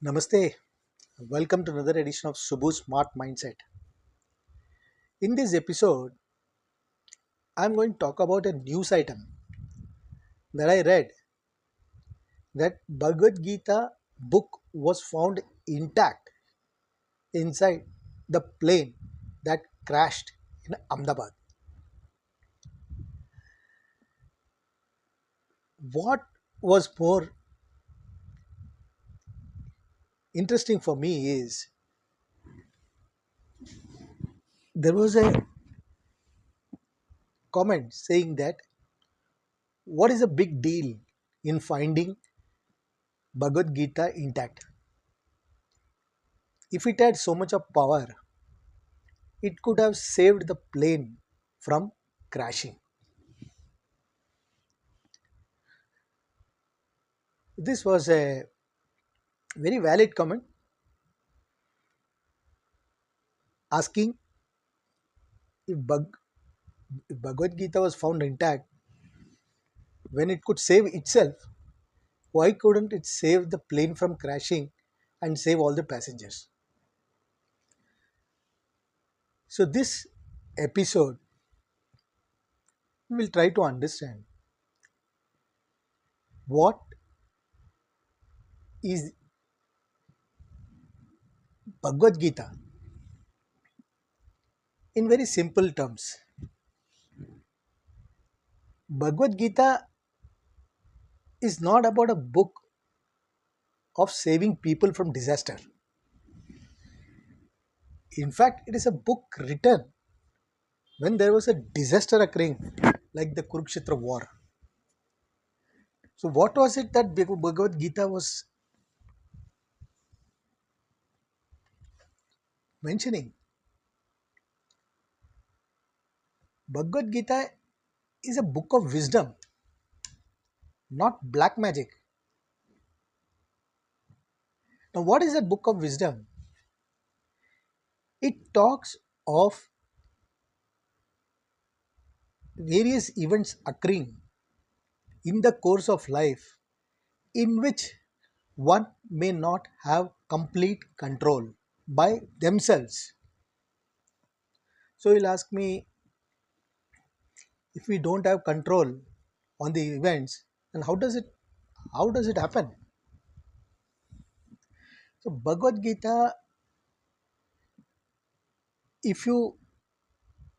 Namaste. Welcome to another edition of Subhu's Smart Mindset. In this episode, I'm going to talk about a news item that I read that Bhagwad Gita book was found intact inside the plane that crashed in Ahmedabad. What was more interesting for me is there was a comment saying that what is a big deal in finding Bhagavad Gita intact? If it had so much of power, it could have saved the plane from crashing. This was a very valid comment asking if, if Bhagavad Gita was found intact when it could save itself, why couldn't it save the plane from crashing and save all the passengers? So, this episode we will try to understand what is Bhagavad Gita in very simple terms. Bhagavad Gita is not about a book of saving people from disaster. In fact, it is a book written when there was a disaster occurring, like the Kurukshetra war. So, what was it that Bhagavad Gita was mentioning? Bhagavad Gita is a book of wisdom, not black magic. Now, what is that book of wisdom? It talks of various events occurring in the course of life in which one may not have complete control by themselves. So, you'll ask me, if we don't have control on the events, then how does it happen? So, Bhagavad Gita, if you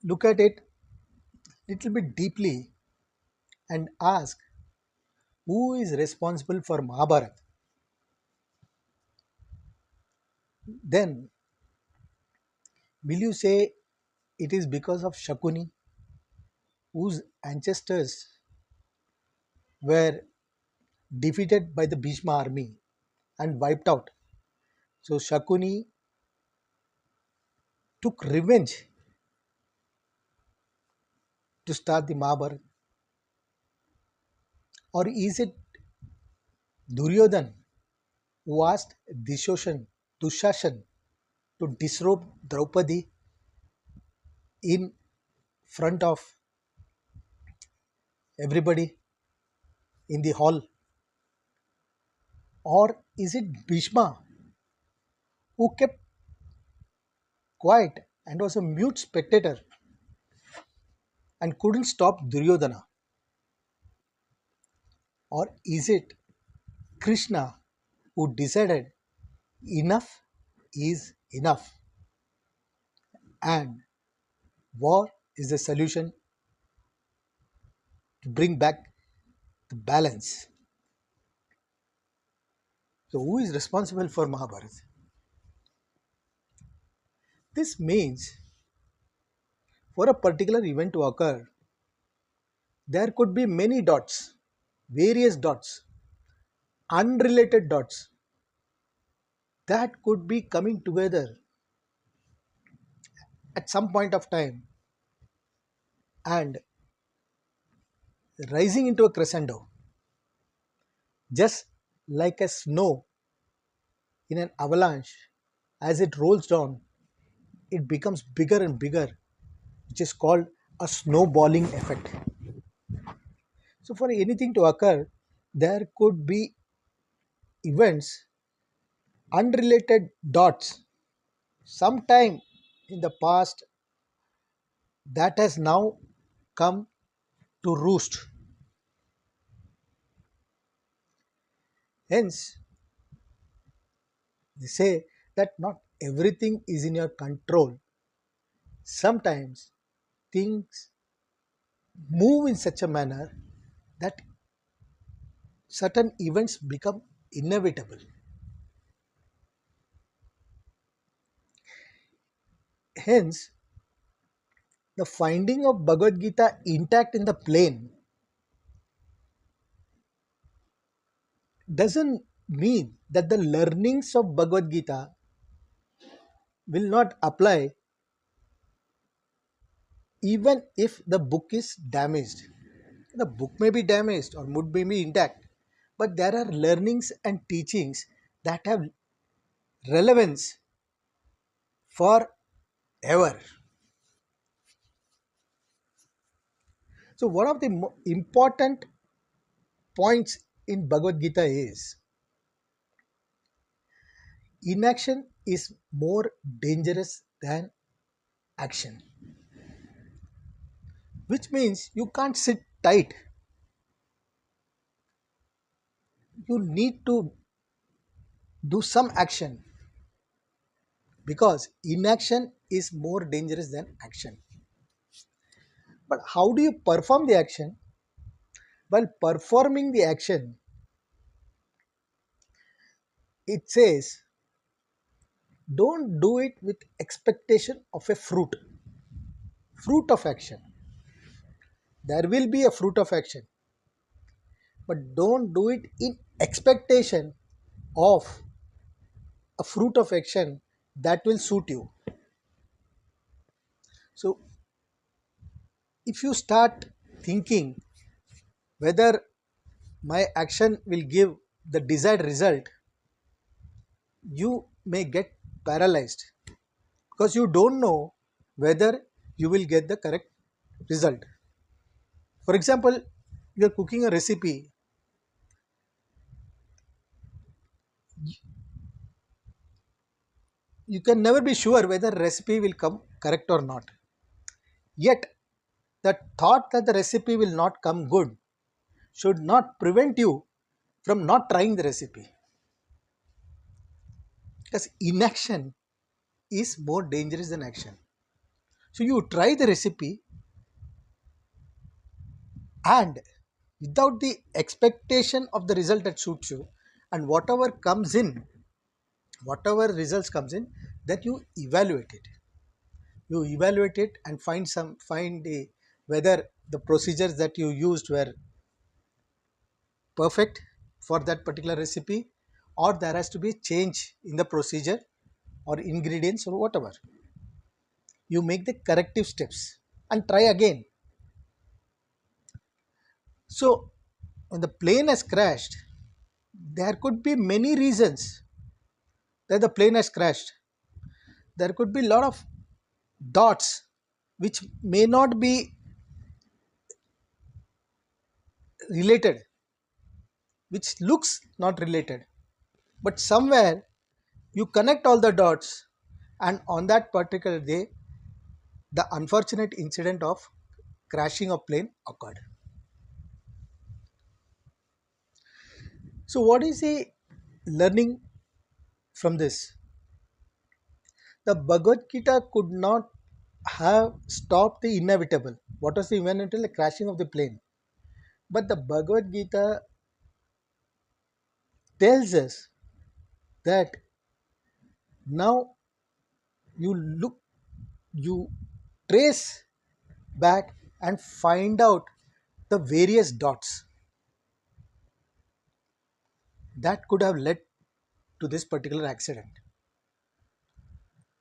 look at it little bit deeply and ask who is responsible for Mahabharata, then will you say it is because of Shakuni, whose ancestors were defeated by the Bhishma army and wiped out? So Shakuni took revenge to start the Mahabharata, or is it Duryodhan who asked Dushashan to disrobe Draupadi in front of everybody in the hall? Or is it Bhishma who kept quiet and was a mute spectator and couldn't stop Duryodhana? Or is it Krishna who decided enough is enough and war is the solution to bring back the balance? So, who is responsible for Mahabharata? This means for a particular event to occur, there could be many dots, various dots, unrelated dots that could be coming together at some point of time and rising into a crescendo, just like a snow in an avalanche. As it rolls down, it becomes bigger and bigger, which is called a snowballing effect. So, for anything to occur, there could be events unrelated dots sometime in the past that has now come to roost. Hence, they say that not everything is in your control. Sometimes things move in such a manner that certain events become inevitable. Hence, the finding of Bhagavad Gita intact in the plane doesn't mean that the learnings of Bhagavad Gita will not apply even if the book is damaged. The book may be damaged or would be intact, but there are learnings and teachings that have relevance forever. So, one of the important points in Bhagavad Gita is inaction is more dangerous than action, which means you can't sit tight. You need to do some action because inaction is more dangerous than action. But how do you perform the action? While performing the action, it says don't do it with expectation of a fruit of action. There will be a fruit of action, but don't do it in expectation of a fruit of action that will suit you. So if you start thinking whether my action will give the desired result, you may get paralyzed because you don't know whether you will get the correct result. For example, you are cooking a recipe. You can never be sure whether recipe will come correct or not. Yet, the thought that the recipe will not come good should not prevent you from not trying the recipe. Because inaction is more dangerous than action. So, you try the recipe and without the expectation of the result that suits you, and whatever results comes in, that you evaluate it and find the whether the procedures that you used were perfect for that particular recipe, or there has to be change in the procedure or ingredients or whatever. You make the corrective steps and try again. So when the plane has crashed, there could be many reasons that the plane has crashed. There could be a lot of dots which may not be related, which looks not related, but somewhere you connect all the dots, and on that particular day the unfortunate incident of crashing of plane occurred. So what is the learning from this? The Bhagavad Gita could not have stopped the inevitable. What was the inevitable? The crashing of the plane. But the Bhagavad Gita tells us that now you look, you trace back and find out the various dots that could have led to this particular accident.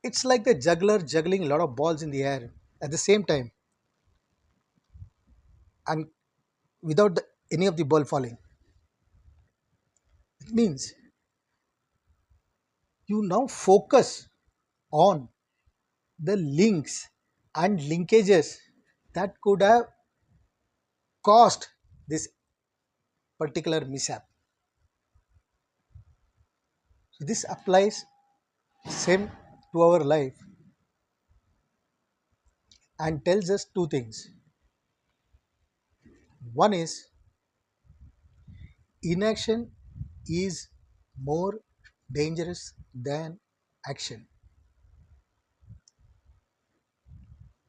It's like the juggler juggling a lot of balls in the air at the same time and without any of the ball falling. It means you now focus on the links and linkages that could have caused this particular mishap. This applies same to our life and tells us two things. One is inaction is more dangerous than action.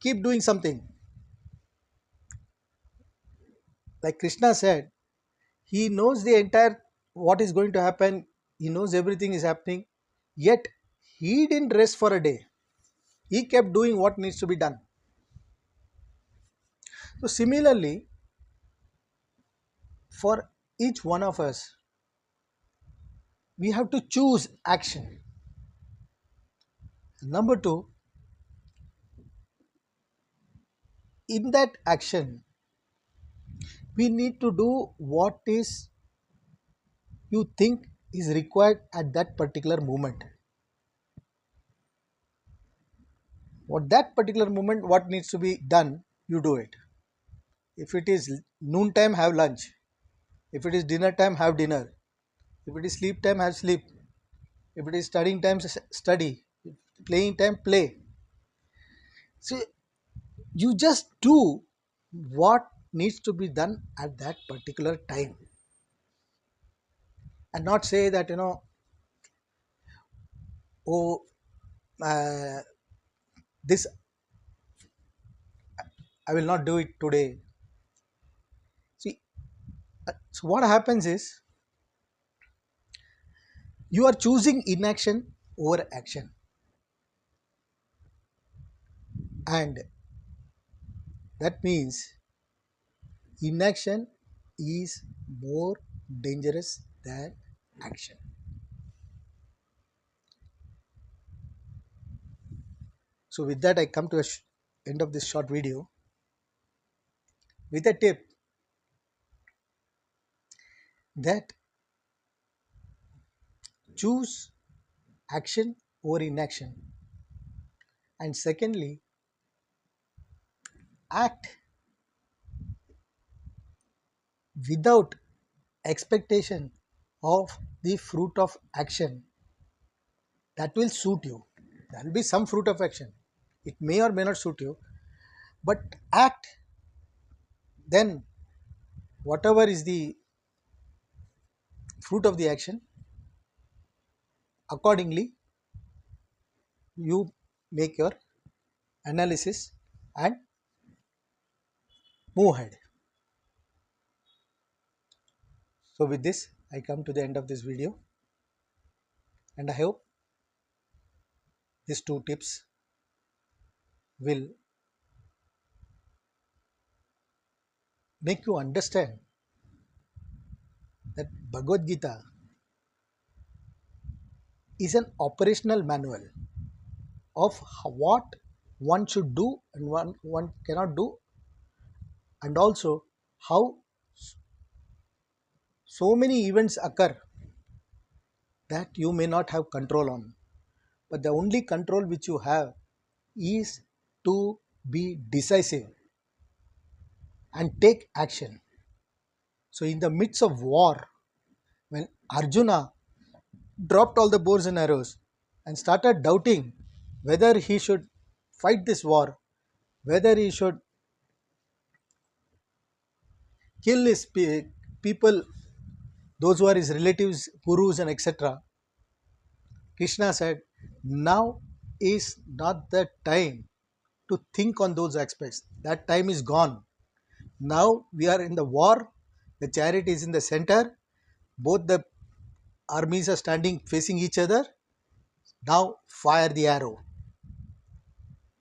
Keep doing something. Like Krishna said, he knows the entire what is going to happen. He knows everything is happening. Yet he didn't rest for a day. He kept doing what needs to be done. So similarly, for each one of us, we have to choose action. Number two, in that action, we need to do what is you think is required at that particular moment. What that particular moment, what needs to be done, you do it. If it is noon time, have lunch. If it is dinner time, have dinner. If it is sleep time, have sleep. If it is studying time, study. If playing time, play. So you just do what needs to be done at that particular time, and not say that oh, uh, this I will not do it today. See, so what happens is you are choosing inaction over action, and that means inaction is more dangerous than action. So with that, I come to a end of this short video with a tip that choose action over inaction, and secondly, act without expectation of the fruit of action that will suit you. There will be some fruit of action. It may or may not suit you, but act, then whatever is the fruit of the action, accordingly you make your analysis and move ahead. So with this, I come to the end of this video, and I hope these two tips will make you understand that Bhagwad Gita is an operational manual of what one should do and one cannot do, and also how so many events occur that you may not have control on, but the only control which you have is to be decisive and take action. So in the midst of war, when Arjuna dropped all the bows and arrows and started doubting whether he should fight this war, whether he should kill his people, those who are his relatives, gurus, and etc. Krishna said, now is not the time to think on those aspects. That time is gone. Now we are in the war, the chariot is in the center, both the armies are standing facing each other. Now fire the arrow.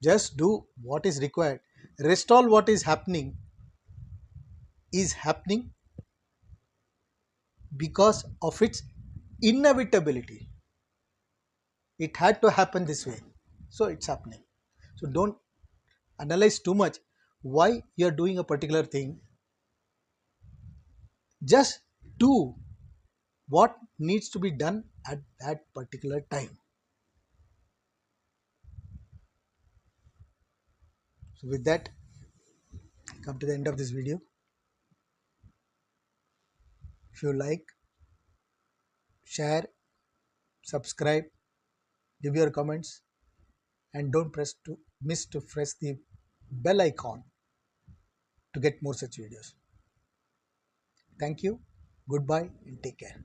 Just do what is required. Rest all what is happening because of its inevitability. It had to happen this way. So it's happening. So don't analyze too much why you are doing a particular thing. Just do what needs to be done at that particular time. So with that, come to the end of this video. If you like, share subscribe, give your comments, and don't miss to press the bell icon to get more such videos. Thank you, goodbye, and take care.